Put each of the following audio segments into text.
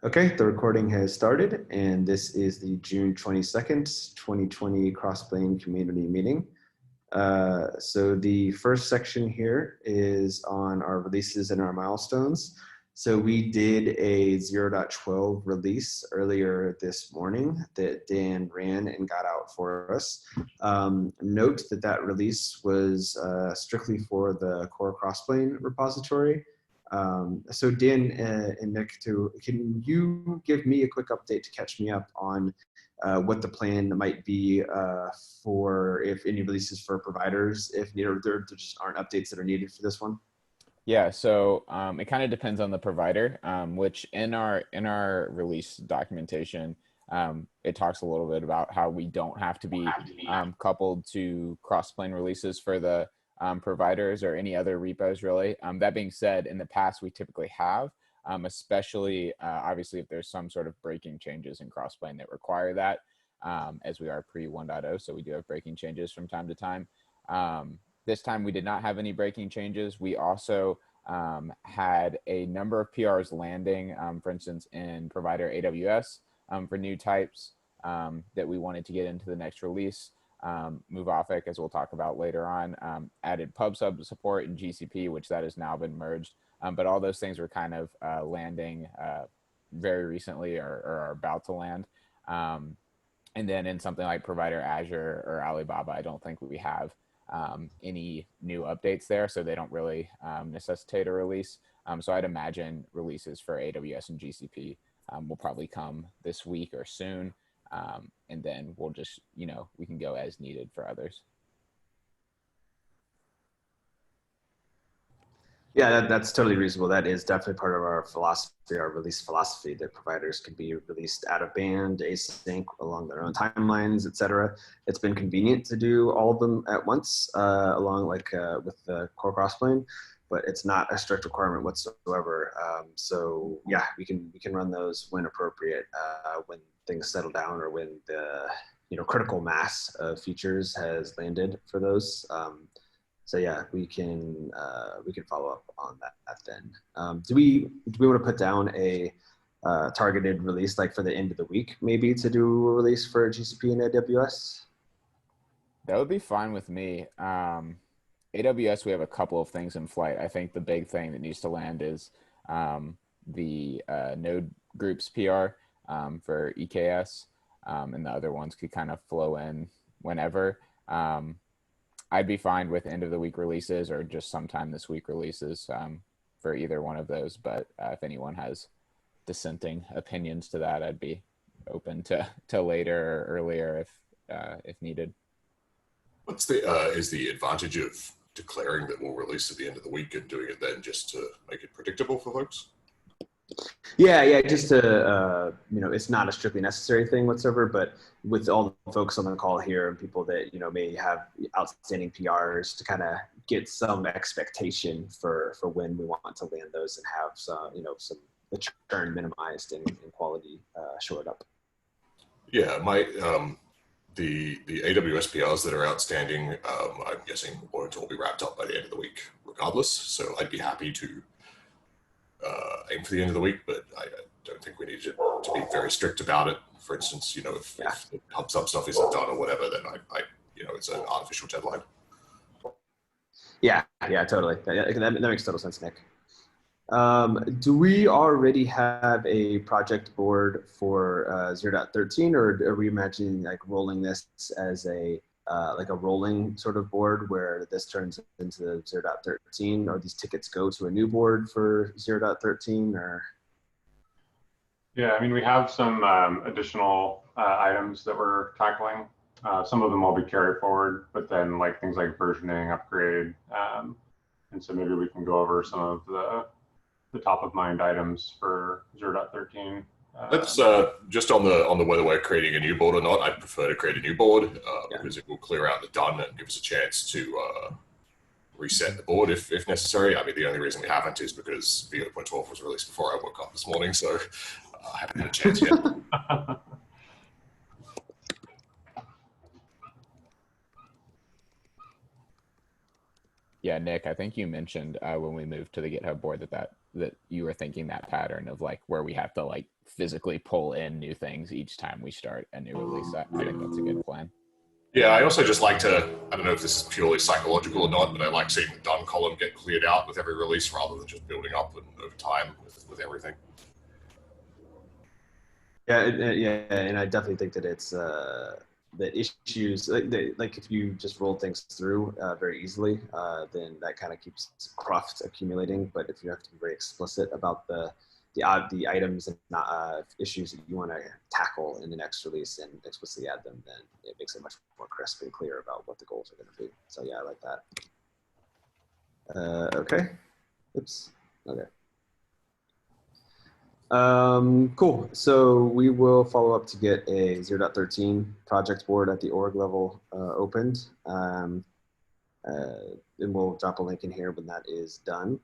Okay, the recording has started, and this is the June 22nd, 2020 Crossplane Community Meeting. So the first section here is on our releases and our milestones. So we did a 0.12 release earlier this morning that Dan ran and got out for us. Note that that release was strictly for the core Crossplane repository. So Dan and Nick, can you give me a quick update to catch me up on what the plan might be for if any releases for providers, if there just aren't updates that are needed for this one? Yeah, so it kind of depends on the provider, which in our release documentation, it talks a little bit about how we don't have to be coupled to cross-plane releases for the providers or any other repos, really. That being said, in the past, we typically have, especially obviously if there's some sort of breaking changes in cross-plane that require that, as we are pre 1.0, so we do have breaking changes from time to time. This time we did not have any breaking changes. We also had a number of PRs landing, for instance, in provider AWS for new types that we wanted to get into the next release. Movafic, as we'll talk about later on, added pub sub support in GCP, which that has now been merged. But all those things were kind of landing very recently or are about to land. And then in something like provider Azure or Alibaba, I don't think we have any new updates there, so they don't really necessitate a release. So I'd imagine releases for AWS and GCP will probably come this week or soon. And then we'll just, we can go as needed for others. Yeah, that's totally reasonable. That is definitely part of our philosophy, our release philosophy, that providers can be released out of band, async, along their own timelines, etc. It's been convenient to do all of them at once, along with the core crossplane, but it's not a strict requirement whatsoever. So yeah, we can run those when appropriate, when things settle down or when the critical mass of features has landed for those. So yeah, we can follow up on that then. Do we want to put down a targeted release like for the end of the week, maybe, to do a release for GCP and AWS? That would be fine with me. AWS, we have a couple of things in flight. I think the big thing that needs to land is the node groups PR for EKS, and the other ones could kind of flow in whenever. I'd be fine with end of the week releases or just sometime this week releases for either one of those. But if anyone has dissenting opinions to that, I'd be open to later or earlier if needed. What's is the advantage of declaring that we'll release at the end of the week and doing it then just to make it predictable for folks? Yeah, just to, it's not a strictly necessary thing whatsoever, but with all the folks on the call here and people that, may have outstanding PRs, to kind of get some expectation for when we want to land those and have some, the churn minimized and quality shored up. Yeah, the AWS PRs that are outstanding, I'm guessing won't all be wrapped up by the end of the week regardless. So I'd be happy to aim for the end of the week, but I don't think we need to be very strict about it. For instance, if the hub sub stuff isn't done or whatever, then it's an artificial deadline. Yeah, totally. That makes total sense, Nick. Do we already have a project board for 0.13, or are we imagining like rolling this as a rolling sort of board where this turns into 0.13, or these tickets go to a new board for 0.13, or? Yeah, I mean, we have some additional items that we're tackling. Some of them will be carried forward, but then like things like versioning, upgrade, and so maybe we can go over some of the top of mind items for 0.13. Let's just on the whether we're creating a new board or not. I'd prefer to create a new board because it will clear out the done and give us a chance to reset the board if necessary. I mean, the only reason we haven't is because V0.12 was released before I woke up this morning, so I haven't had a chance yet. Yeah, Nick, I think you mentioned when we moved to the GitHub board that that you were thinking that pattern of like where we have to like physically pull in new things each time we start a new release. I think that's a good plan. Yeah, I also just like to, I don't know if this is purely psychological or not, but I like seeing the done column get cleared out with every release rather than just building up and over time with everything. Yeah, and I definitely think that it's the issues like if you just roll things through very easily, then that kind of keeps cruft accumulating. But if you have to be very explicit about the items and issues that you want to tackle in the next release and explicitly add them, then it makes it much more crisp and clear about what the goals are going to be. So yeah, I like that. Okay. Oops. Okay. Cool. So we will follow up to get a 0.13 project board at the org level opened. And we'll drop a link in here when that is done.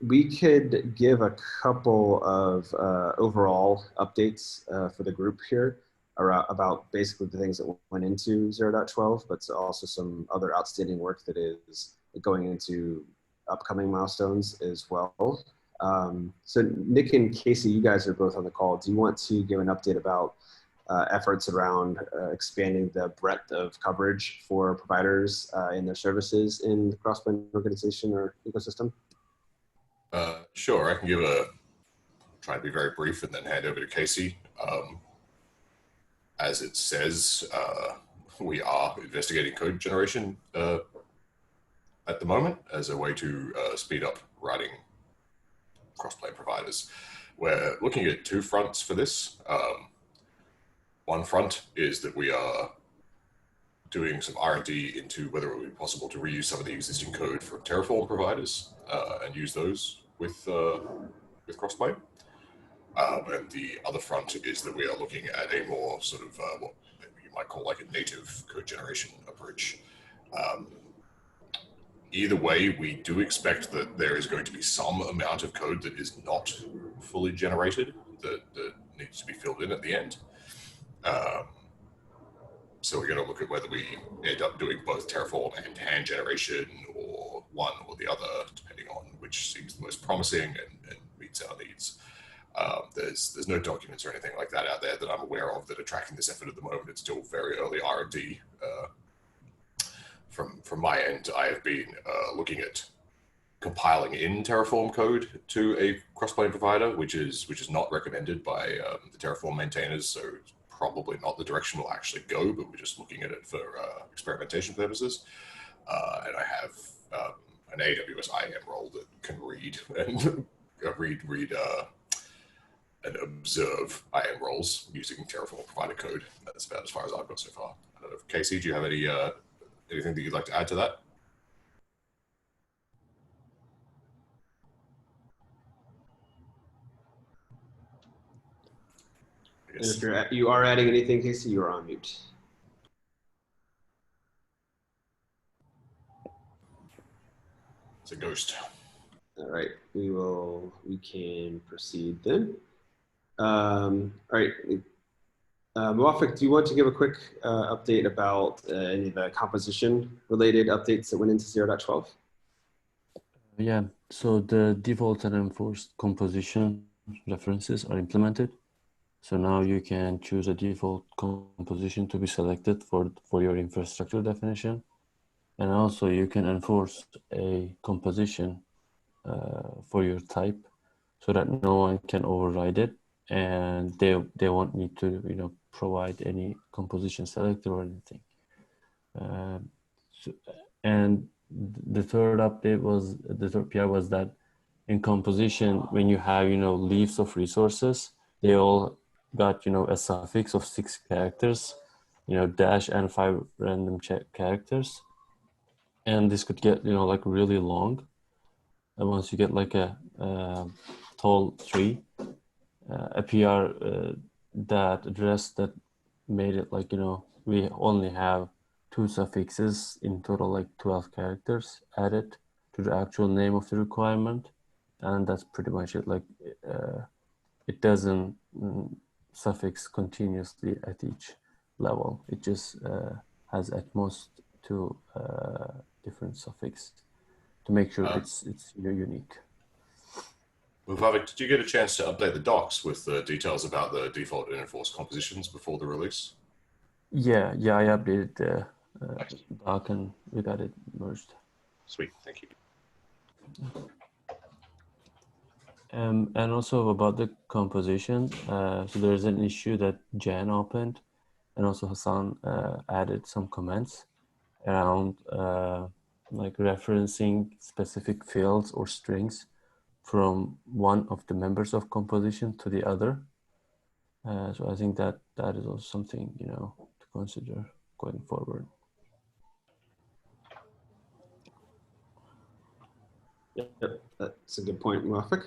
We could give a couple of overall updates for the group here about basically the things that went into 0.12, but also some other outstanding work that is going into upcoming milestones as well. So Nick and Casey, you guys are both on the call. Do you want to give an update about efforts around expanding the breadth of coverage for providers in their services in the Crossplane organization or ecosystem? Sure, I can try to be very brief and then hand over to Casey. As it says, we are investigating code generation at the moment as a way to speed up writing Crossplane providers. We're looking at two fronts for this. One front is that we are doing some R&D into whether it would be possible to reuse some of the existing code from Terraform providers and use those with Crossplane. And the other front is that we are looking at a more sort of what you might call like a native code generation approach. Either way, we do expect that there is going to be some amount of code that is not fully generated that needs to be filled in at the end. So we're going to look at whether we end up doing both Terraform and hand generation or one or the other, depending on which seems the most promising and meets our needs. There's no documents or anything like that out there that I'm aware of that are tracking this effort at the moment. It's still very early R&D. From my end, I have been looking at compiling in Terraform code to a Crossplane provider, which is not recommended by the Terraform maintainers, so it's probably not the direction we'll actually go, but we're just looking at it for experimentation purposes. And I have an AWS IAM role that can read and read and observe IAM roles using Terraform provider code. That's about as far as I've got so far. I don't know if Casey, do you have anything that you'd like to add to that? And if you are adding anything, Casey, you are on mute. It's a ghost. All right, we can proceed then. All right, Muafik, do you want to give a quick update about any of the composition related updates that went into 0.12? Yeah, so the default and enforced composition references are implemented. So now you can choose a default composition to be selected for your infrastructure definition. And also you can enforce a composition for your type so that no one can override it. And they won't need to, provide any composition selector or anything. And the third update the third PR was that in composition, when you have, leaves of resources, they all got, a suffix of 6 characters, dash and 5 random characters. And this could get, like really long. And once you get like a tall tree, a PR that addressed that made it like, we only have 2 suffixes in total, like 12 characters added to the actual name of the requirement. And that's pretty much it. Like it doesn't suffix continuously at each level. It just has at most 2 different suffix to make sure it's unique. Vivek, did you get a chance to update the docs with the details about the default and enforced compositions before the release? Yeah, I updated the doc and we got it merged. Sweet, thank you. And also about the composition, so there's an issue that Jan opened, and also Hassan added some comments around like referencing specific fields or strings from one of the members of composition to the other. So I think that is also something, you know, to consider going forward. Yep, that's a good point, Muafik.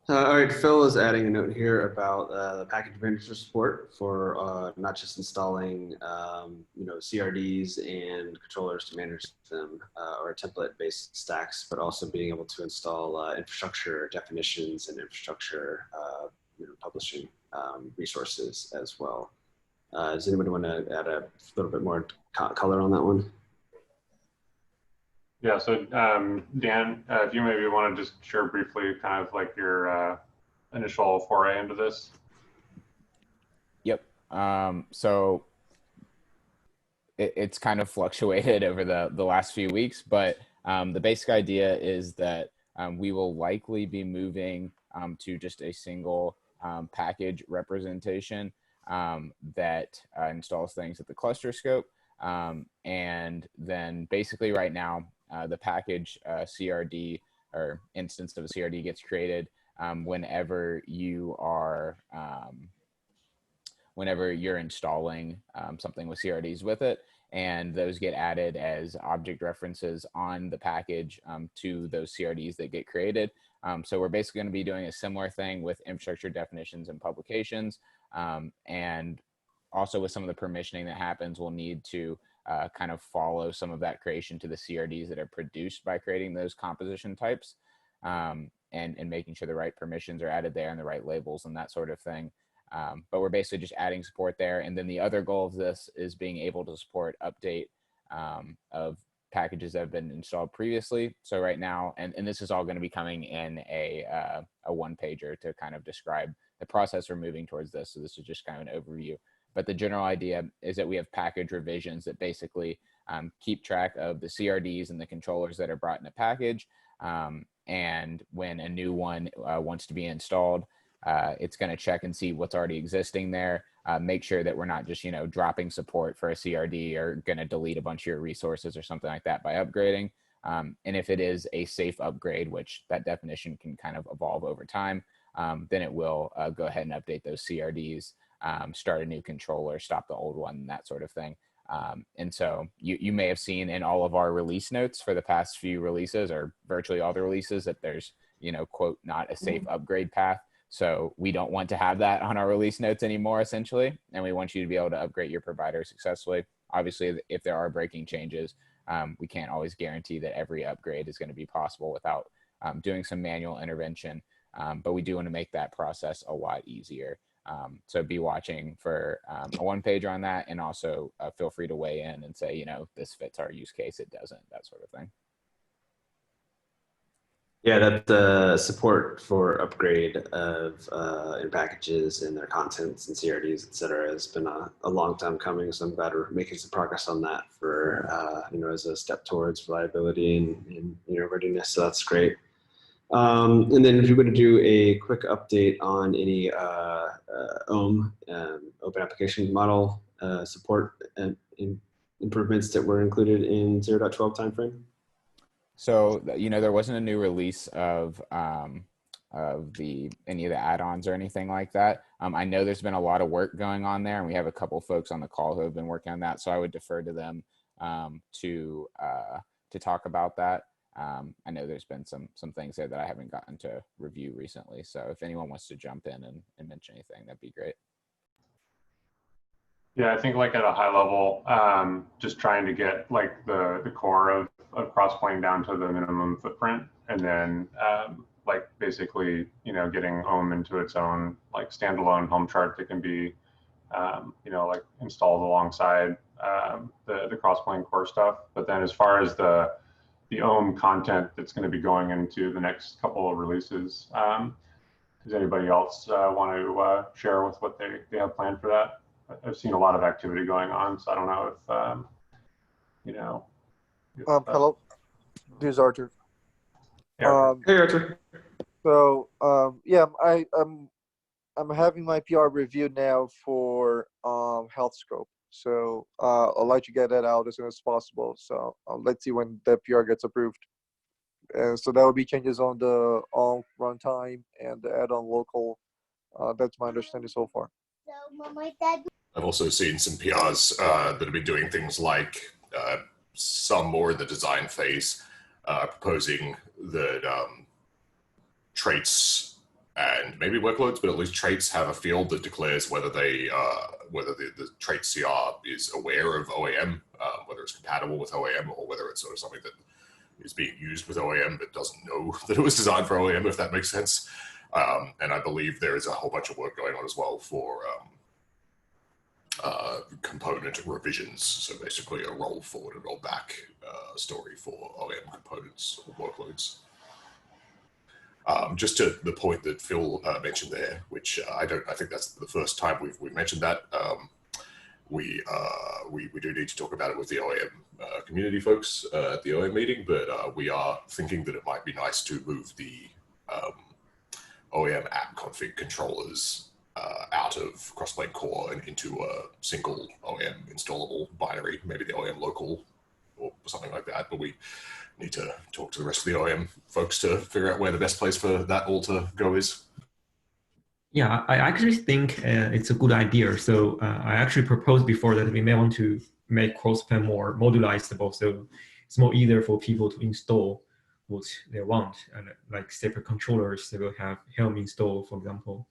All right, Phil is adding a note here about the package manager support for not just installing, you know, CRDs and controllers to manage them or template-based stacks, but also being able to install infrastructure definitions and infrastructure you know, publishing resources as well. Does anybody want to add a little bit more color on that one? Yeah, so Dan, if you maybe want to just share briefly kind of like your initial foray into this. Yep. So it's kind of fluctuated over the last few weeks, but the basic idea is that we will likely be moving to just a single package representation that installs things at the cluster scope. And then basically right now, the package CRD or instance of a CRD gets created whenever you are whenever you're installing something with CRDs with it, and those get added as object references on the package to those CRDs that get created. So we're basically going to be doing a similar thing with infrastructure definitions and publications, and also with some of the permissioning that happens, we'll need to kind of follow some of that creation to the CRDs that are produced by creating those composition types, and making sure the right permissions are added there and the right labels and that sort of thing. But we're basically just adding support there. And then the other goal of this is being able to support update of packages that have been installed previously. So right now, and this is all going to be coming in a one pager to kind of describe the process we're moving towards this. So this is just kind of an overview. But the general idea is that we have package revisions that basically keep track of the CRDs and the controllers that are brought in a package. And when a new one wants to be installed, it's going to check and see what's already existing there, make sure that we're not just, you know, dropping support for a CRD or going to delete a bunch of your resources or something like that by upgrading. And if it is a safe upgrade, which that definition can kind of evolve over time, then it will go ahead and update those CRDs, start a new controller, stop the old one, that sort of thing. And so you may have seen in all of our release notes for the past few releases, or virtually all the releases, that there's, you know, quote, not a safe upgrade path. So we don't want to have that on our release notes anymore, essentially. And we want you to be able to upgrade your provider successfully. Obviously, if there are breaking changes, we can't always guarantee that every upgrade is going to be possible without doing some manual intervention. But we do want to make that process a lot easier. So be watching for a one pager on that, and also feel free to weigh in and say, you know, this fits our use case, it doesn't, that sort of thing. Yeah, that support for upgrade of in packages and their contents and CRDs, et cetera, has been a long time coming. So I'm glad we're making some progress on that for, you know, as a step towards reliability and you know, readiness. So that's great. And then if you're going to do a quick update on any OAM, Open Application Model support and improvements that were included in 0.12 timeframe. So, you know, there wasn't a new release of any of the add-ons or anything like that. I know there's been a lot of work going on there, and we have a couple folks on the call who have been working on that. So I would defer to them to talk about that. I know there's been some things there that I haven't gotten to review recently. So if anyone wants to jump in and mention anything, that'd be great. Yeah, I think like at a high level, just trying to get like the core of Crossplane down to the minimum footprint, and then like basically, you know, getting OAM into its own like standalone home chart that can be, you know, like installed alongside the Crossplane core stuff. But then as far as the the OM content that's going to be going into the next couple of releases. Does anybody else want to share with what they have planned for that? I've seen a lot of activity going on, so I don't know if, you know. Hello, this is Arthur. Yeah. Hey, Arthur. So yeah, I'm having my PR review now for Health Scope. So I'd like to get that out as soon as possible. So let's see when the PR gets approved. So that will be changes on the runtime and the add-on local. That's my understanding so far. I've also seen some PRs that have been doing things like some more in the design phase, proposing that traits and maybe workloads, but at least traits have a field that declares whether they whether the trait CR is aware of OAM, whether it's compatible with OAM, or whether it's sort of something that is being used with OAM but doesn't know that it was designed for OAM, if that makes sense. And I believe there is a whole bunch of work going on as well for component revisions. So basically a roll forward and roll back story for OAM components or workloads. Just to the point that Phil mentioned there, which I think that's the first time we've mentioned that. We do need to talk about it with the OAM community folks at the OAM meeting, but we are thinking that it might be nice to move the OAM app config controllers out of Crossplane core and into a single OAM installable binary, maybe the OAM local or something like that. But we need to talk to the rest of the OAM folks to figure out where the best place for that all to go is. Yeah, I actually think it's a good idea. So I actually proposed before that we may want to make Crossplane more modularizable, so it's more easier for people to install what they want, and like separate controllers. They will have Helm install, for example,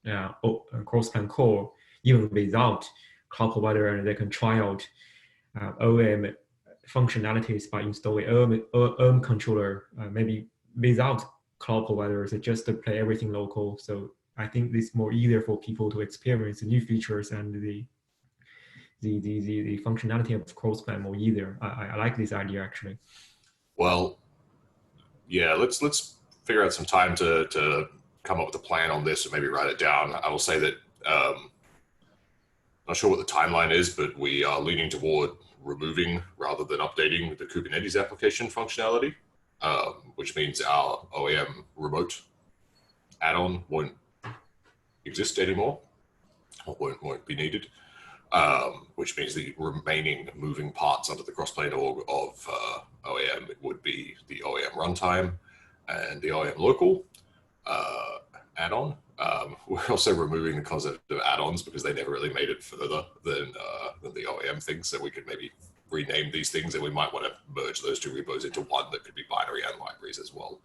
Crossplane core, even without cloud provider, and they can try out OAM functionalities by installing OAM controller, maybe without cloud providers, just to play everything local. So I think it's more easier for people to experience the new features and the functionality of Crossplane more easier. I like this idea actually. Well, yeah, let's figure out some time to come up with a plan on this and maybe write it down. I will say that not sure what the timeline is, but we are leaning toward removing rather than updating the Kubernetes application functionality, which means our OAM remote add-on won't exist anymore, or won't be needed, which means the remaining moving parts under the Crossplane org of OAM would be the OAM runtime and the OAM local add-on. We're also removing the concept of add-ons because they never really made it further than the OAM thing, so we could maybe rename these things, and we might want to merge those two repos into one that could be binary and libraries as well.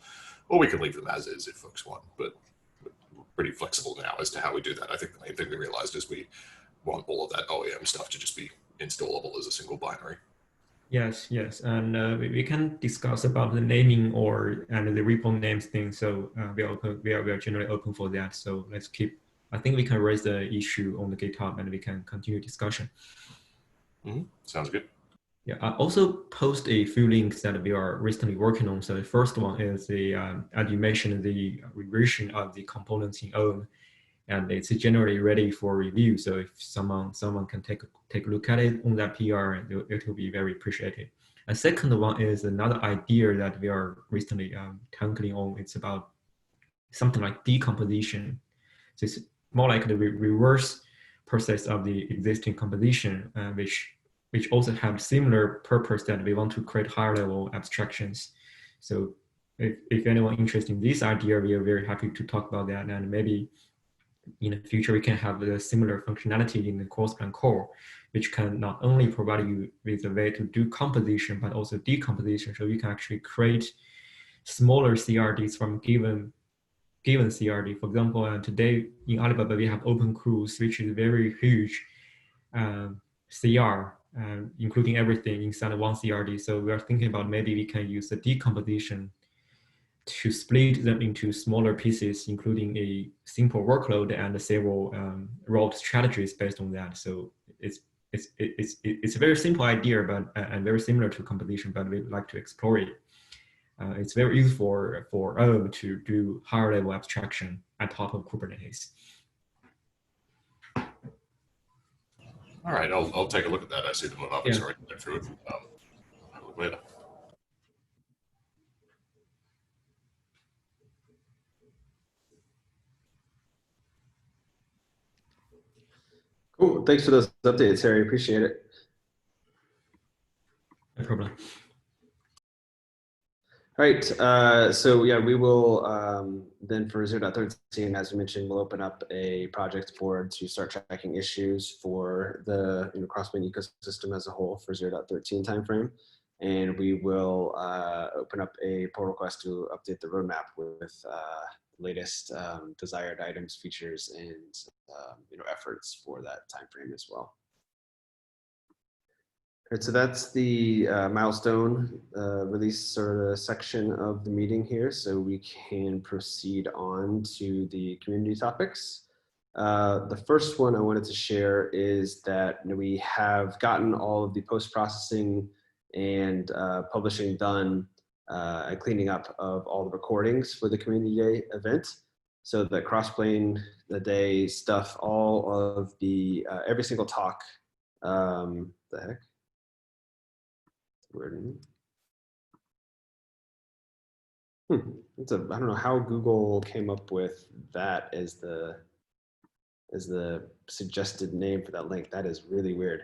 Or we can leave them as is if folks want, but we're pretty flexible now as to how we do that. I think the main thing we realized is we want all of that OAM stuff to just be installable as a single binary. Yes, and we can discuss about the naming and the repo names thing. So we are generally open for that. So let's keep. I think we can raise the issue on the GitHub and we can continue discussion. Mm-hmm. Sounds good. Yeah, I also post a few links that we are recently working on. So the first one is the, as you mentioned, the revision of the components in OAM, and it's generally ready for review. So if someone can take a look at it on that PR, it will be very appreciated. A second one is another idea that we are recently tackling on. It's about something like decomposition. So it's more like the reverse process of the existing composition, which also have similar purpose that we want to create higher level abstractions. So if anyone interested in this idea, we are very happy to talk about that, and maybe in the future we can have a similar functionality in the Crossplane core, which can not only provide you with a way to do composition, but also decomposition. So you can actually create smaller CRDs from given CRD. For example, today in Alibaba, we have Open Cruise, which is very huge CR, including everything inside one CRD. So we are thinking about maybe we can use the decomposition to split them into smaller pieces, including a simple workload and several route strategies based on that. So it's a very simple idea, but and very similar to composition, but we'd like to explore it. It's very useful for OOM to do higher level abstraction on top of Kubernetes. All right, I'll take a look at that. I see the Movavis already went through it. I'll look later. Cool. Thanks for those updates, Harry. Appreciate it. No problem. All right. So yeah, we will then for 0.13, as we mentioned, we'll open up a project board to start tracking issues for the Crossplane ecosystem as a whole for 0.13 timeframe. And we will open up a pull request to update the roadmap with latest desired items, features, and efforts for that timeframe as well. All right, so that's the milestone release sort of section of the meeting here. So we can proceed on to the community topics. The first one I wanted to share is that we have gotten all of the post-processing and publishing done and cleaning up of all the recordings for the Community Day event. So the Crossplane, the day stuff, all of the, every single talk, the heck? I don't know how Google came up with that as the suggested name for that link. That is really weird.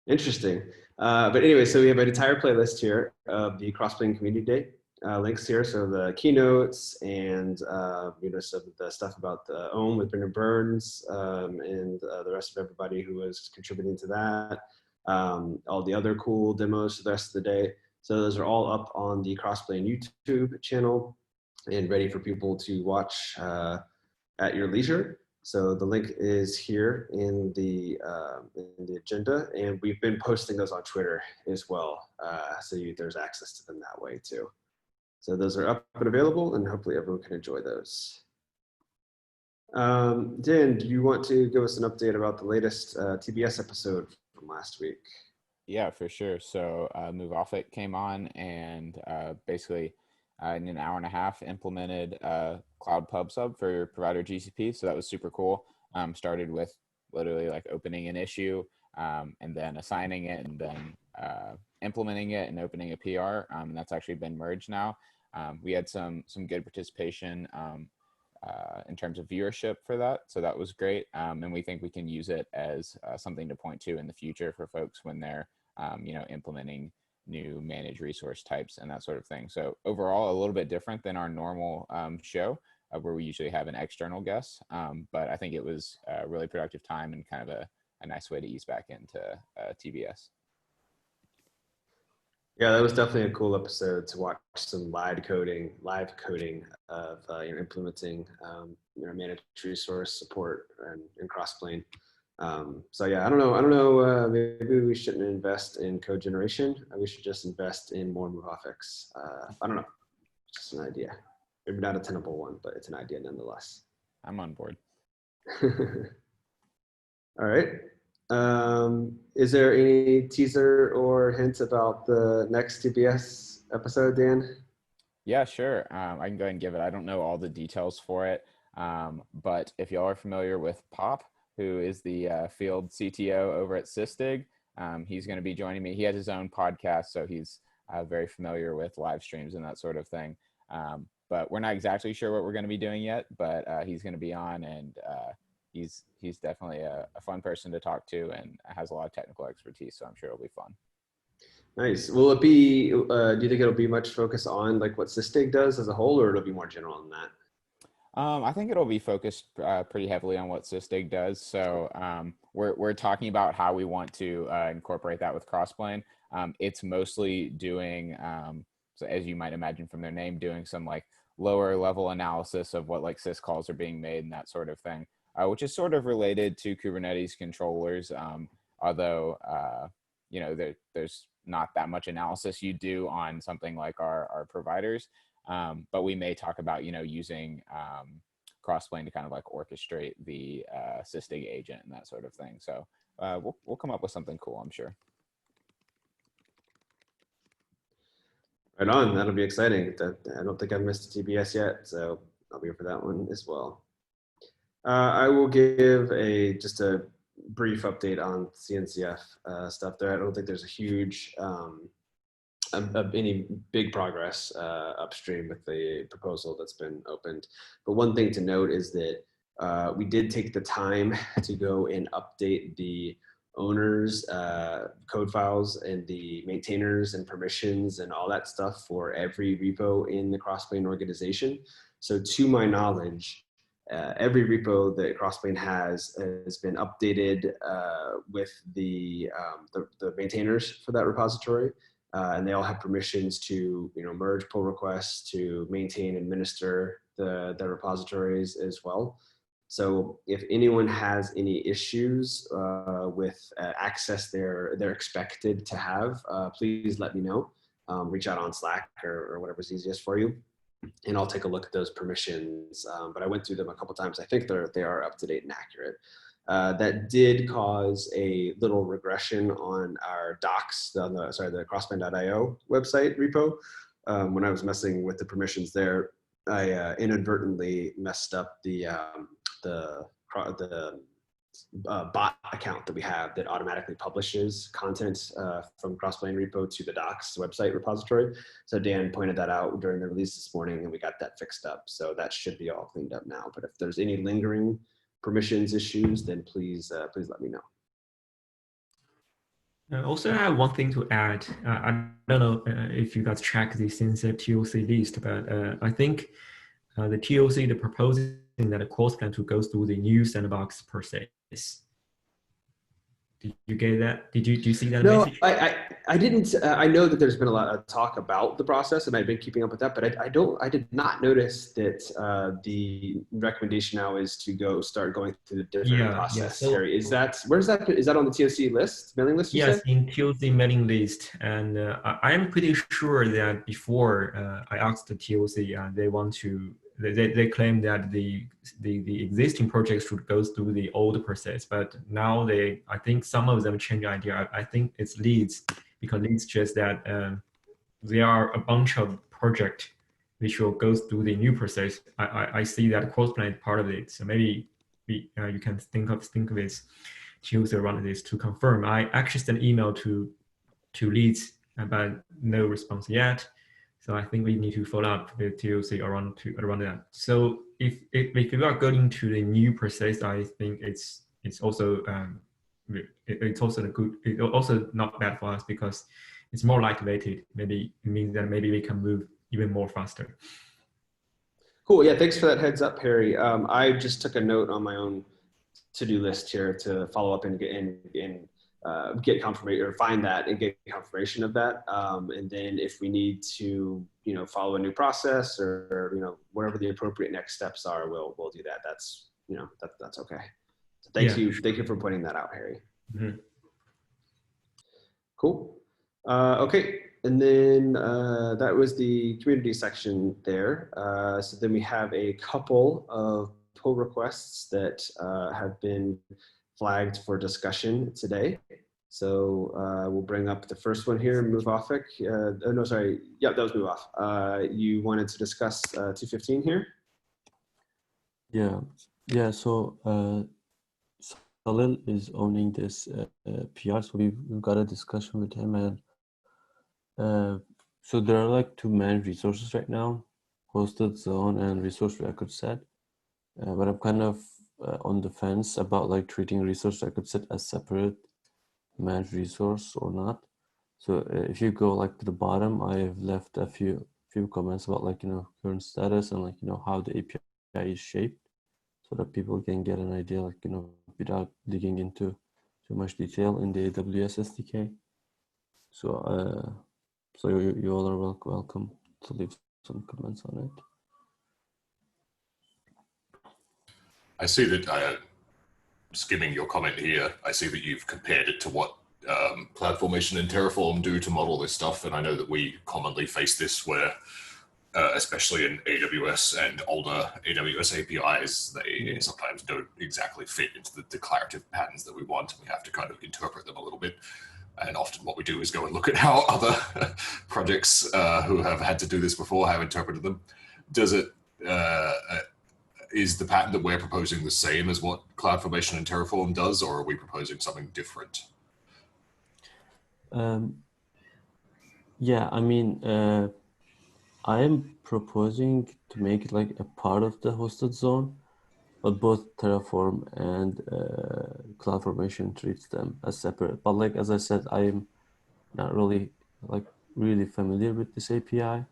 Interesting. But anyway, so we have an entire playlist here of the Crossplane Community Day links here. So the keynotes and some of the stuff about the OHM with Brendan Burns and the rest of everybody who was contributing to that. All the other cool demos for the rest of the day. So those are all up on the Crossplane YouTube channel and ready for people to watch at your leisure. So the link is here in the agenda, and we've been posting those on Twitter as well. So there's access to them that way too. So those are up and available, and hopefully everyone can enjoy those. Dan, do you want to give us an update about the latest TBS episode from last week? Yeah, for sure. So Move Off It came on and basically in an hour and a half implemented Cloud Pub Sub for provider GCP. So that was super cool. Started with literally like opening an issue and then assigning it and then implementing it and opening a PR. And that's actually been merged now. We had some good participation in terms of viewership for that. So that was great. And we think we can use it as something to point to in the future for folks when they're, implementing new managed resource types and that sort of thing. So overall, a little bit different than our normal show where we usually have an external guest. But I think it was a really productive time and kind of a nice way to ease back into TBS. Yeah, that was definitely a cool episode to watch some live coding of implementing managed resource support and Crossplane. So yeah, I don't know. Maybe we shouldn't invest in code generation. We should just invest in more MoveOffX. I don't know. It's just an idea. Maybe not a tenable one, but it's an idea nonetheless. I'm on board. All right. Is there any teaser or hints about the next TBS episode, Dan? Yeah, sure. I can go ahead and give it. I don't know all the details for it, but if y'all are familiar with Pop, who is the field CTO over at Sysdig, he's going to be joining me. He has his own podcast, so he's very familiar with live streams and that sort of thing. But we're not exactly sure what we're going to be doing yet, but he's going to be on, and he's definitely a fun person to talk to and has a lot of technical expertise, so I'm sure it'll be fun. Nice. Will it be, do you think it'll be much focus on like what Sysdig does as a whole, or it'll be more general than that? I think it'll be focused pretty heavily on what Sysdig does. So we're talking about how we want to incorporate that with Crossplane. It's mostly doing, so as you might imagine from their name, doing some like lower level analysis of what like syscalls are being made and that sort of thing, which is sort of related to Kubernetes controllers. Although, there's not that much analysis you do on something like our providers. But we may talk about, using Crossplane to kind of like orchestrate the Sysdig agent and that sort of thing. So we'll come up with something cool, I'm sure. Right on. That'll be exciting. I don't think I've missed a TBS yet, so I'll be here for that one as well. I will give just a brief update on CNCF stuff there. I don't think there's a huge any big progress upstream with the proposal that's been opened. But one thing to note is that we did take the time to go and update the owners code files and the maintainers and permissions and all that stuff for every repo in the Crossplane organization. So to my knowledge, every repo that Crossplane has been updated with the maintainers for that repository. And they all have permissions to, merge pull requests, to maintain and administer the repositories as well. So if anyone has any issues with access they're expected to have, please let me know. Reach out on Slack or whatever's easiest for you, and I'll take a look at those permissions. But I went through them a couple times. I think they are up to date and accurate. That did cause a little regression on our docs, the Crossplane.io website repo. When I was messing with the permissions there, I inadvertently messed up the bot account that we have that automatically publishes content from Crossplane repo to the docs website repository. So Dan pointed that out during the release this morning, and we got that fixed up. So that should be all cleaned up now. But if there's any lingering permissions issues, then please let me know. Also, I have one thing to add. I don't know if you guys track the CNCF TOC list, but I think the TOC, the proposing that a Crossplane to go through the new sandbox process. Did you get that? Did you see that? No, message? I didn't. I know that there's been a lot of talk about the process, and I've been keeping up with that. But I did not notice that the recommendation now is to start going through the different process. So, Terry, is that on the TOC list, mailing list? Yes, in TOC mailing list, and I am pretty sure that before I asked the TOC, they want to. They claim that the existing projects should go through the old process, but now I think some of them change idea. I think it's leads, because leads just that there are a bunch of projects which will go through the new process. I see that Crossplane is part of it, so maybe you can think of it. TOC around this to confirm. I actually sent an email to leads, but no response yet. So I think we need to follow up with TOC around that. So if you are going to the new process, I think it's also it's also not bad for us, because it's more lightweighted. Maybe it means that maybe we can move even more faster. Cool. Yeah. Thanks for that heads up, Harry. I just took a note on my own to-do list here to follow up and get confirmation, or find that and get confirmation of that. And then if we need to, follow a new process or, whatever the appropriate next steps are, we'll do that. That's, that's okay. So thank you for pointing that out, Harry. Mm-hmm. Cool. Okay. And then that was the community section there. So then we have a couple of pull requests that have been flagged for discussion today. So we'll bring up the first one here, Muvafik. No, sorry. Yeah, that was Muvaf. You wanted to discuss 215 here? Yeah. So Salil is owning this PR, so we've got a discussion with him, and so there are like two main resources right now: hosted zone and resource record set. But I'm kind of on the fence about like treating resource record set as separate managed resource or not. So if you go like to the bottom, I've left a few comments about like, current status and like, how the API is shaped, so that people can get an idea, like, without digging into too much detail in the AWS SDK. So you all are welcome to leave some comments on it. I see that, skimming your comment here, I see that you've compared it to what CloudFormation and Terraform do to model this stuff. And I know that we commonly face this where, especially in AWS and older AWS APIs, they sometimes don't exactly fit into the declarative patterns that we want. We have to kind of interpret them a little bit. And often what we do is go and look at how other projects who have had to do this before have interpreted them. Does it, is the pattern that we're proposing the same as what CloudFormation and Terraform does, or are we proposing something different? Yeah, I mean, I am proposing to make it like a part of the hosted zone, but both Terraform and CloudFormation treats them as separate. But like as I said, I am not really really familiar with this API,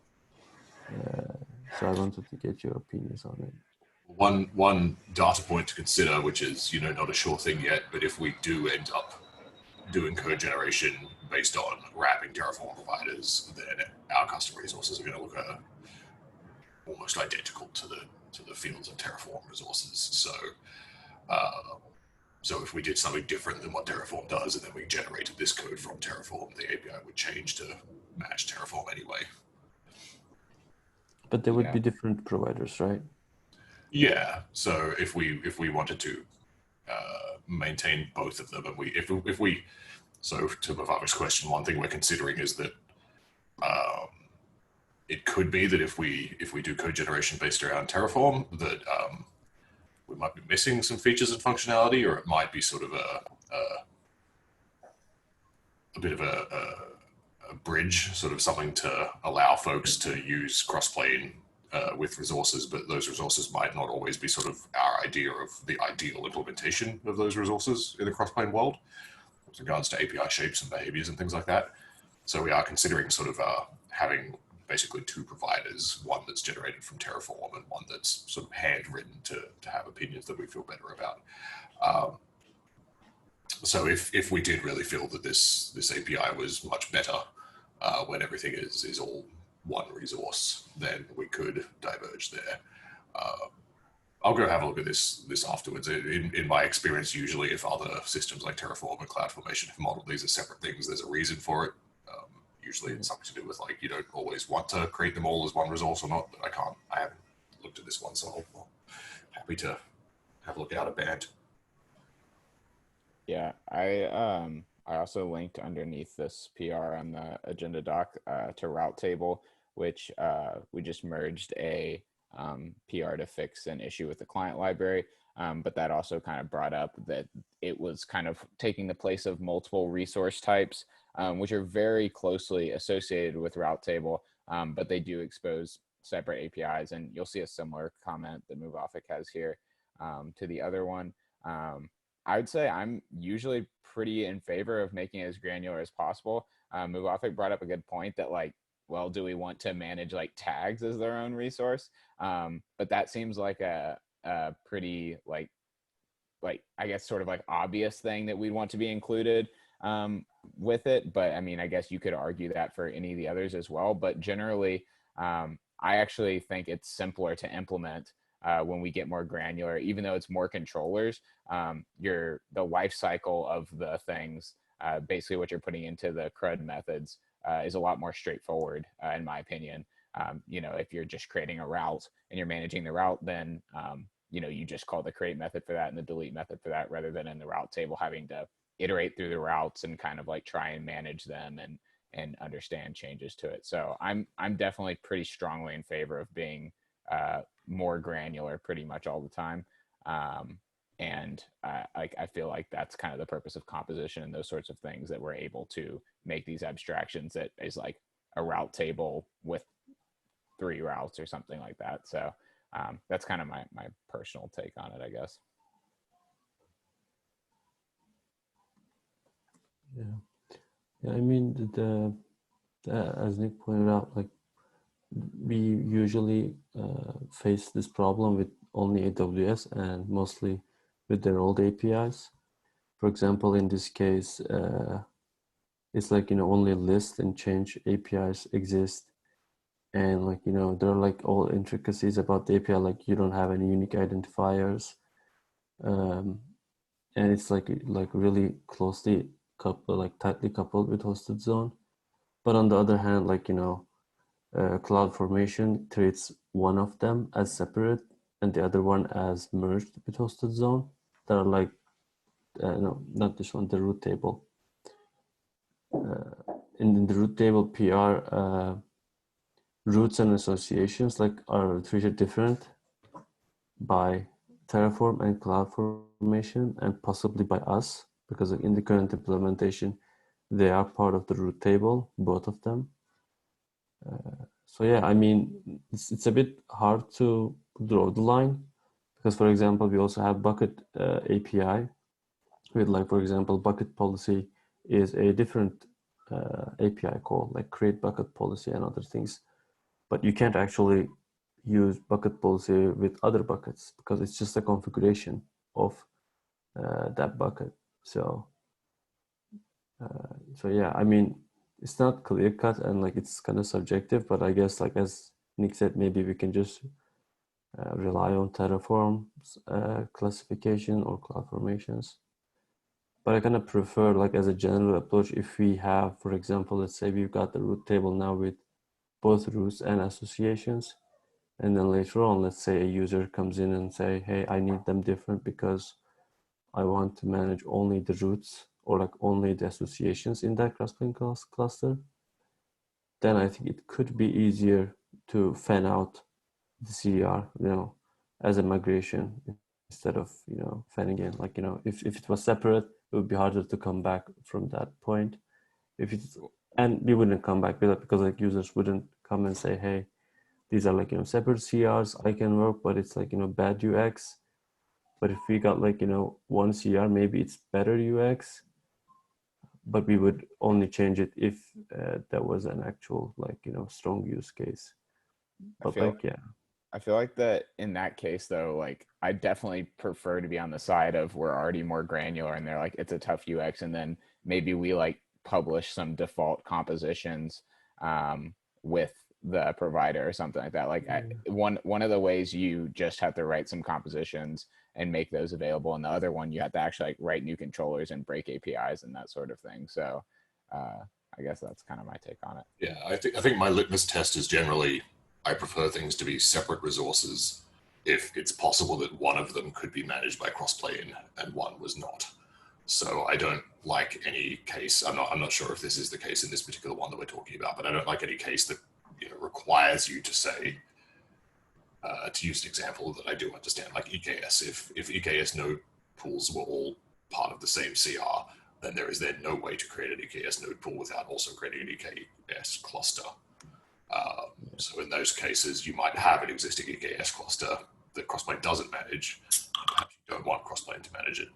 so I wanted to get your opinions on it. One data point to consider, which is not a sure thing yet, but if we do end up doing code generation based on wrapping Terraform providers, then our custom resources are going to look almost identical to the fields of Terraform resources. So if we did something different than what Terraform does, and then we generated this code from Terraform, the API would change to match Terraform anyway. But there would be different providers, right? Yeah. So if we wanted to maintain both of them, and if we so to Bhavana's question, one thing we're considering is that it could be that if we do code generation based around Terraform, that we might be missing some features and functionality, or it might be sort of a bit of a bridge, sort of something to allow folks to use Crossplane with resources, but those resources might not always be sort of our idea of the ideal implementation of those resources in the Crossplane world with regards to API shapes and behaviors and things like that. So we are considering sort of having basically two providers, one that's generated from Terraform and one that's sort of handwritten to have opinions that we feel better about. So if we did really feel that this API was much better when everything is all one resource, then we could diverge there. I'll go have a look at this afterwards. In my experience, usually if other systems like Terraform and CloudFormation have modeled these as separate things, there's a reason for it. Usually it's something to do with you don't always want to create them all as one resource or not, but I haven't looked at this one, so I'm happy to have a look out a band. Yeah, I also linked underneath this PR on the agenda doc to route table, which we just merged a PR to fix an issue with the client library. But that also kind of brought up that it was kind of taking the place of multiple resource types, which are very closely associated with route table, but they do expose separate APIs. And you'll see a similar comment that Muvafiq has here to the other one. I would say I'm usually pretty in favor of making it as granular as possible. Muvafiq brought up a good point that well, do we want to manage tags as their own resource? But that seems like a pretty I guess sort of obvious thing that we'd want to be included with it. But I mean, I guess you could argue that for any of the others as well. But generally, I actually think it's simpler to implement when we get more granular, even though it's more controllers. The life cycle of the things, basically what you're putting into the CRUD methods, is a lot more straightforward, in my opinion. If you're just creating a route and you're managing the route, then you just call the create method for that and the delete method for that, rather than in the route table having to iterate through the routes and kind of try and manage them and understand changes to it. So I'm definitely pretty strongly in favor of being more granular pretty much all the time. And I feel like that's kind of the purpose of composition and those sorts of things, that we're able to make these abstractions that is a route table with 3 routes or something like that. So that's kind of my personal take on it, I guess. Yeah, I mean, as Nick pointed out, we usually face this problem with only AWS and mostly with their old APIs. For example, in this case, it's only list and change APIs exist. And there are all intricacies about the API, you don't have any unique identifiers. And it's really closely coupled, tightly coupled with hosted zone. But on the other hand, CloudFormation treats one of them as separate and the other one as merged with hosted zone. That are no, not this one, the root table. in the root table PR, roots and associations are treated different by Terraform and CloudFormation, and possibly by us, because in the current implementation, they are part of the root table, both of them. So yeah, I mean, it's a bit hard to draw the line, because for example, we also have bucket API with, like, for example, bucket policy is a different API call, like create bucket policy and other things. But you can't actually use bucket policy with other buckets because it's just a configuration of that bucket. So yeah, I mean, it's not clear cut and like it's kind of subjective, but I guess, like as Nick said, maybe we can just rely on Terraform's classification or CloudFormation's. But I kind of prefer, like as a general approach, if we have, for example, let's say we've got the root table now with both roots and associations, and then later on, let's say a user comes in and say, hey, I need them different because I want to manage only the roots or like only the associations in that Crossplane cluster, then I think it could be easier to fan out the CDR, as a migration instead of, fanning in. Like, if it was separate, it would be harder to come back from that point. And we wouldn't come back with it because like users wouldn't come and say, hey, these are like, separate CRs, I can work, but it's like, bad UX. But if we got like, one CR, maybe it's better UX, but we would only change it if there was an actual like, strong use case. But I feel like that in that case though, like I definitely prefer to be on the side of we're already more granular and they're like, it's a tough UX. And then maybe we like publish some default compositions with the provider or something like that. Like one of the ways you just have to write some compositions and make those available. And the other one, you have to actually like write new controllers and break APIs and that sort of thing. So I guess that's kind of my take on it. Yeah, I think my litmus test is generally, I prefer things to be separate resources if it's possible that one of them could be managed by Crossplane and one was not. So I don't like any case, I'm not sure if this is the case in this particular one that we're talking about, but I don't like any case that requires you to say, to use an example that I do understand, like EKS. If EKS node pools were all part of the same CR, then there is then no way to create an EKS node pool without also creating an EKS cluster. So in those cases, you might have an existing EKS cluster that Crossplane doesn't manage, and perhaps you don't want Crossplane to manage it.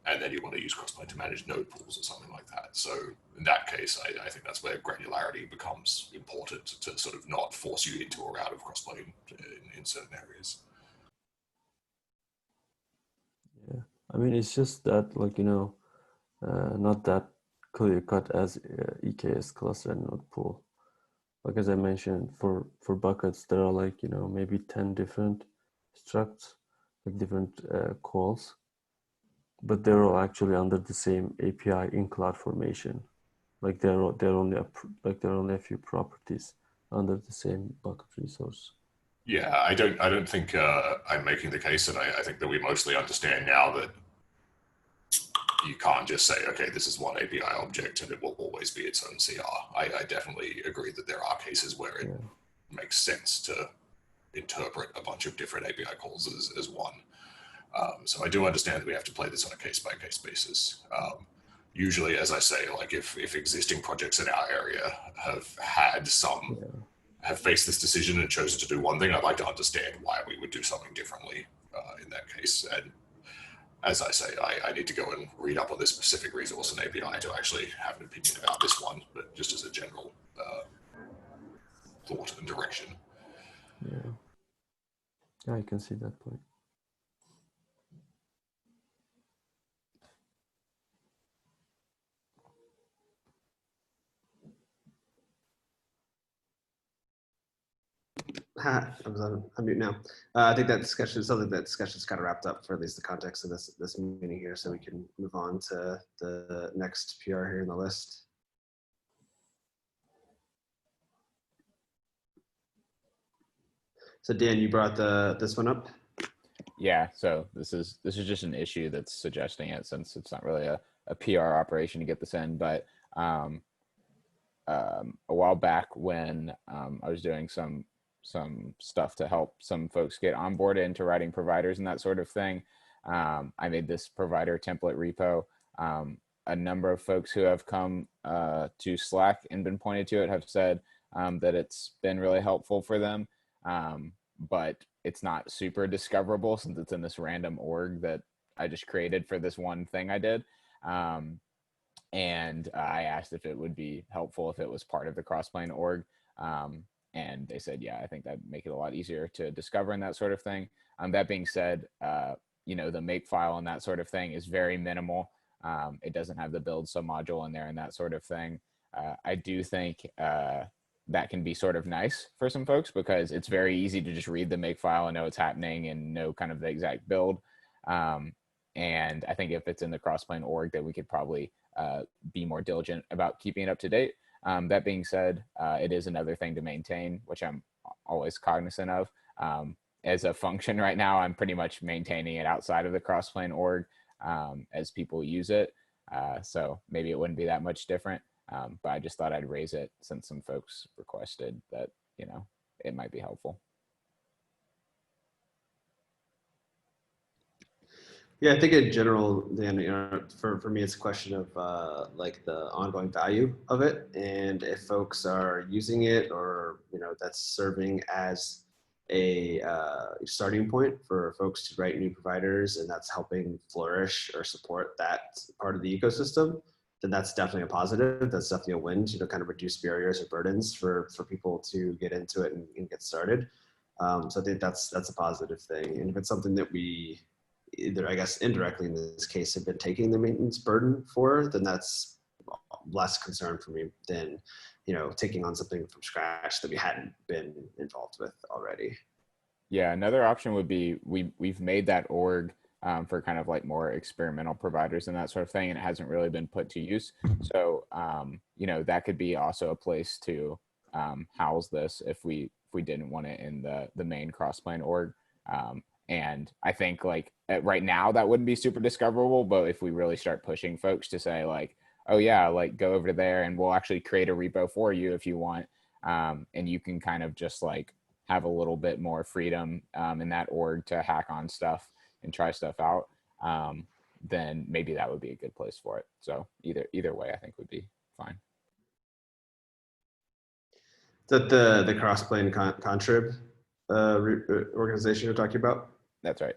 And then you want to use Crossplane to manage node pools or something like that. So in that case, I think that's where granularity becomes important to sort of not force you into or out of Crossplane in certain areas. Yeah, I mean, it's just that, like, not that clear cut as EKS cluster and node pool. Like as I mentioned, for buckets, there are like, maybe 10 different structs, like different calls, but they're all actually under the same API in CloudFormation. Like they're only a few properties under the same bucket resource. Yeah, I don't think I'm making the case, and I think that we mostly understand now that you can't just say, okay, this is one API object and it will always be its own CR. I definitely agree that there are cases where it makes sense to interpret a bunch of different API calls as one. So I do understand that we have to play this on a case-by-case basis. Usually, as I say, like if existing projects in our area have faced this decision and chosen to do one thing, I'd like to understand why we would do something differently in that case. And as I say, I need to go and read up on this specific resource and API to actually have an opinion about this one, but just as a general thought and direction. Yeah, I can see that point. I was on mute now. I think that discussion is kind of wrapped up for at least the context of this meeting here, so we can move on to the next PR here in the list. So Dan, you brought this one up. Yeah, so this is just an issue that's suggesting it, since it's not really a a PR operation to get this in, but a while back when I was doing some stuff to help some folks get onboarded into writing providers and that sort of thing, I made this provider template repo. A number of folks who have come to Slack and been pointed to it have said that it's been really helpful for them, but it's not super discoverable since it's in this random org that I just created for this one thing I did. And I asked if it would be helpful if it was part of the Crossplane org. And they said, yeah, I think that'd make it a lot easier to discover and that sort of thing. That being said, you know, the make file and that sort of thing is very minimal. It doesn't have the build submodule in there and that sort of thing. I do think that can be sort of nice for some folks because it's very easy to just read the make file and know what's happening and know kind of the exact build. And I think if it's in the Crossplane org, that we could probably be more diligent about keeping it up to date. That being said, it is another thing to maintain, which I'm always cognizant of. As a function right now, I'm pretty much maintaining it outside of the Crossplane org as people use it. So maybe it wouldn't be that much different, but I just thought I'd raise it since some folks requested that, you know, it might be helpful. Yeah, I think in general, Dan, you know, for me, it's a question of like the ongoing value of it, and if folks are using it, or you know, that's serving as a starting point for folks to write new providers, and that's helping flourish or support that part of the ecosystem, then that's definitely a positive. That's definitely a win to, you know, kind of reduce barriers or burdens for people to get into it and get started. So I think that's a positive thing. And if it's something that we either, I guess, indirectly in this case, have been taking the maintenance burden for, then that's less concern for me than, you know, taking on something from scratch that we hadn't been involved with already. Yeah, another option would be we've made that org for kind of like more experimental providers and that sort of thing, and it hasn't really been put to use. So you know, that could be also a place to house this if we didn't want it in the main Crossplane org. And I think like right now that wouldn't be super discoverable, but if we really start pushing folks to say like, oh yeah, like go over there and we'll actually create a repo for you if you want, and you can kind of just like have a little bit more freedom in that org to hack on stuff and try stuff out, then maybe that would be a good place for it. So either way, I think would be fine. Is that the Crossplane contrib organization you're talking about? That's right.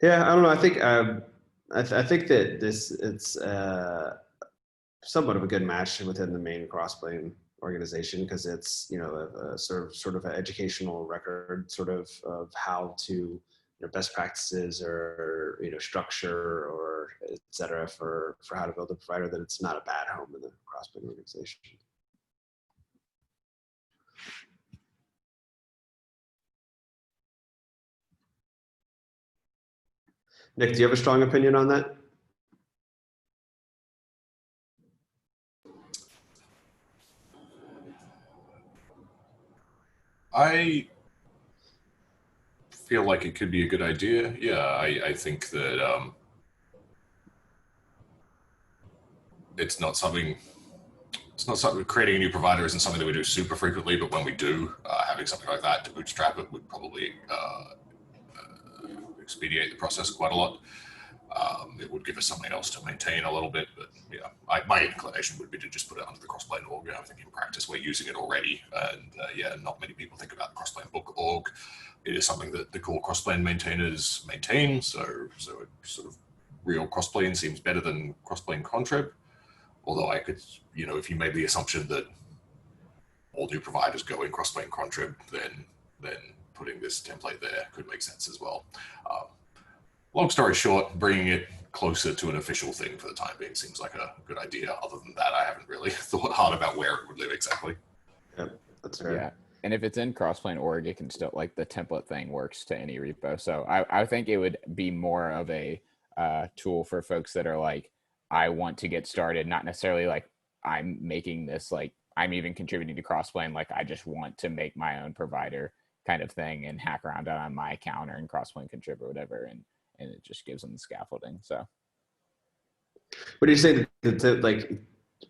Yeah, I don't know. I think I think that it's somewhat of a good match within the main Crossplane organization, because it's, you know, a sort of an educational record sort of how to, you know, best practices or, you know, structure or et cetera for how to build a provider, that it's not a bad home in the Crossplane organization. Nick, do you have a strong opinion on that? I feel like it could be a good idea. Yeah, I think that it's not something creating a new provider isn't something that we do super frequently, but when we do, having something like that to bootstrap it would probably expedite the process quite a lot. It would give us something else to maintain a little bit, but yeah, my inclination would be to just put it under the Crossplane org. I think in practice we're using it already, and yeah, not many people think about the Crossplane book org. It is something that the core Crossplane maintainers maintain, so it sort of real Crossplane seems better than Crossplane contrib. Although I could, you know, if you made the assumption that all new providers go in Crossplane contrib, then putting this template there could make sense as well. Long story short, bringing it closer to an official thing for the time being seems like a good idea. Other than that, I haven't really thought hard about where it would live exactly. Yep, that's right. Yeah, and if it's in Crossplane org, it can still, like, the template thing works to any repo. So I think it would be more of a tool for folks that are like, I want to get started, not necessarily like I'm making this, like I'm even contributing to Crossplane, like I just want to make my own provider kind of thing and hack around on my account or in Crossplane contrib or whatever, and it just gives them the scaffolding. So What did you say that like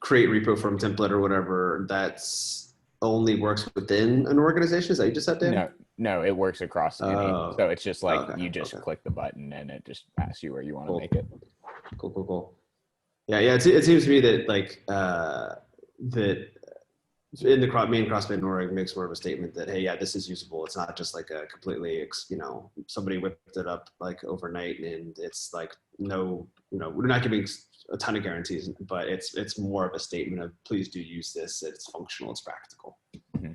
create repo from template or whatever? That's only works within an organization. Is that what you just said, Dan? No, it works across any. Oh, So it's just like okay, you just okay. click the button and it just asks you where you want to Cool. make it. Cool. Yeah. It seems to me that like that in the main Crossplane org makes more of a statement that, hey, yeah, this is usable. It's not just like a completely, somebody whipped it up like overnight and it's like we're not giving a ton of guarantees, but it's more of a statement of please do use this. It's functional, it's practical. Mm-hmm.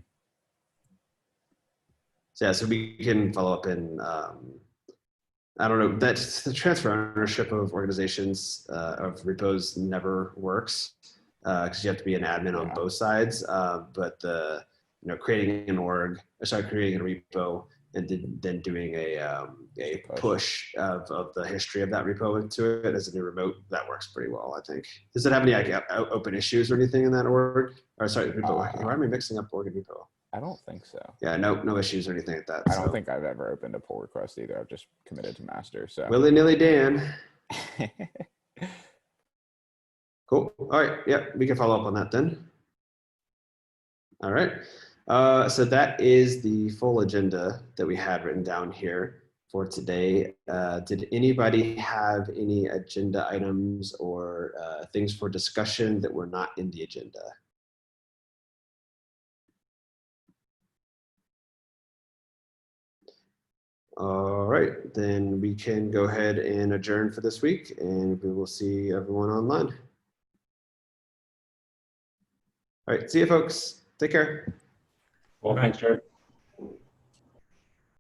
So yeah, so we can follow up in I don't know, that's the transfer ownership of organizations of repos never works because you have to be an admin on both sides. But the creating creating a repo and then doing a push of the history of that repo into it as a new remote, that works pretty well, I think. Does it have any like open issues or anything in that org? Or sorry, repo. Why am I mixing up org and repo? I don't think so. Yeah, no issues or anything like that. I don't think I've ever opened a pull request either. I've just committed to master. So willy-nilly Dan. Cool. All right. Yeah, we can follow up on that then. All right. So that is the full agenda that we had written down here for today. Did anybody have any agenda items or things for discussion that were not in the agenda? All right, then we can go ahead and adjourn for this week and we will see everyone online. All right, see you folks. Take care. Well, thanks, Jared.